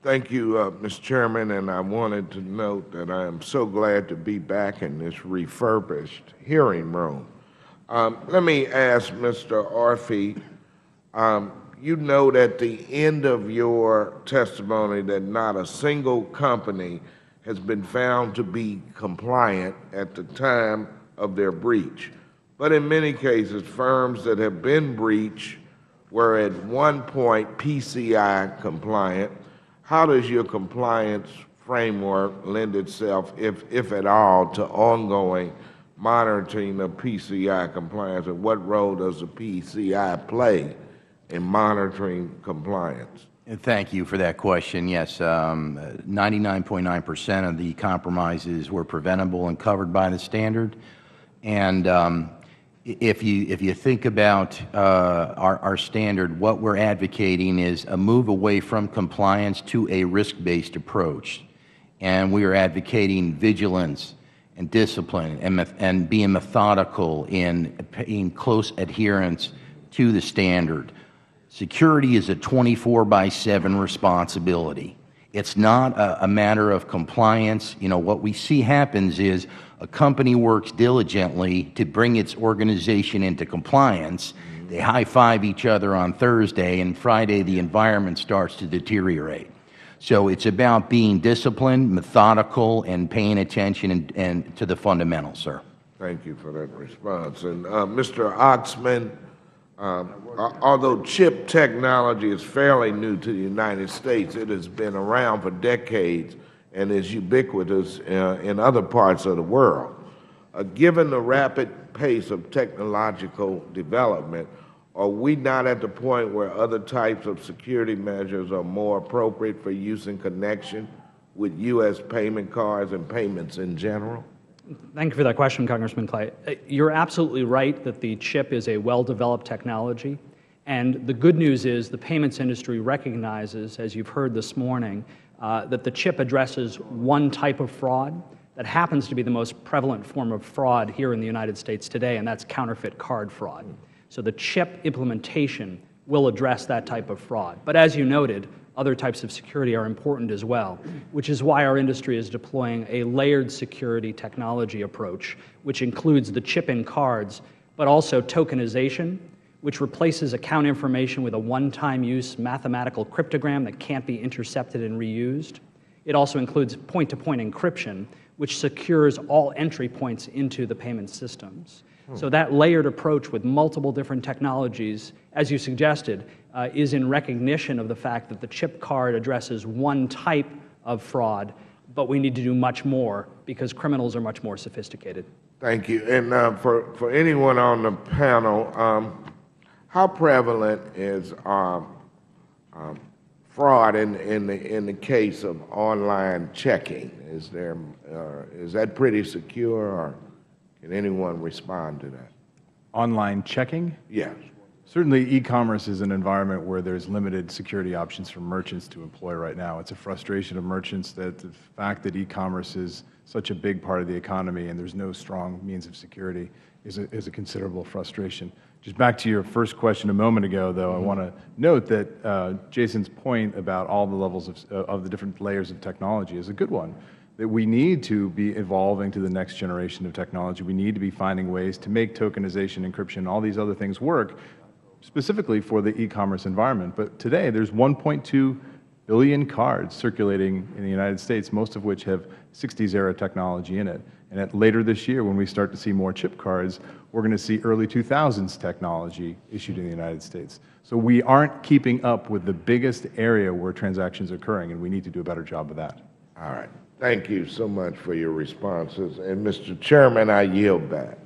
Thank you, Mr. Chairman, and I wanted to note that I am so glad to be back in this refurbished hearing room. Let me ask Mr. Orphy, you note at the end of your testimony that not a single company has been found to be compliant at the time of their breach. But in many cases, firms that have been breached were at one point PCI compliant. How does your compliance framework lend itself, if at all, to ongoing monitoring of PCI compliance, and what role does the PCI play in monitoring compliance? And thank you for that question. Yes, 99.9% of the compromises were preventable and covered by the standard. And if you think about our standard, what we're advocating is a move away from compliance to a risk-based approach. And we are advocating vigilance and discipline and being methodical in close adherence to the standard. Security is a 24/7 responsibility. It's not a matter of compliance. You know, what we see happens is a company works diligently to bring its organization into compliance. They high-five each other on Thursday, and Friday the environment starts to deteriorate. So it's about being disciplined, methodical, and paying attention and to the fundamentals, sir. Thank you for that response. And Mr. Oxman, although chip technology is fairly new to the United States, it has been around for decades and is ubiquitous in other parts of the world. Given the rapid pace of technological development, are we not at the point where other types of security measures are more appropriate for use in connection with U.S. payment cards and payments in general? Thank you for that question, Congressman Clay. You're absolutely right that the chip is a well-developed technology. And the good news is the payments industry recognizes, as you've heard this morning, that the chip addresses one type of fraud that happens to be the most prevalent form of fraud here in the United States today, and that's counterfeit card fraud. So the chip implementation will address that type of fraud. But as you noted, other types of security are important as well, which is why our industry is deploying a layered security technology approach, which includes the chip in cards, but also tokenization, which replaces account information with a one-time use mathematical cryptogram that can't be intercepted and reused. It also includes point-to-point encryption, which secures all entry points into the payment systems. So that layered approach with multiple different technologies, as you suggested, is in recognition of the fact that the chip card addresses one type of fraud, but we need to do much more because criminals are much more sophisticated. Thank you. And for anyone on the panel, how prevalent is fraud in the case of online checking? Is that pretty secure, or can anyone respond to that? Online checking? Yes. Certainly e-commerce is an environment where there's limited security options for merchants to employ right now. It's a frustration of merchants that the fact that e-commerce is such a big part of the economy and there's no strong means of security is a considerable frustration. Just back to your first question a moment ago, though, I want to note that Jason's point about all the levels of the different layers of technology is a good one. That we need to be evolving to the next generation of technology. We need to be finding ways to make tokenization, encryption, all these other things work, specifically for the e-commerce environment. But today, there's 1.2 billion cards circulating in the United States, most of which have 60s era technology in it. And later this year, when we start to see more chip cards, we're going to see early 2000s technology issued in the United States. So we aren't keeping up with the biggest area where transactions are occurring, and we need to do a better job of that. All right. Thank you so much for your responses. And Mr. Chairman, I yield back.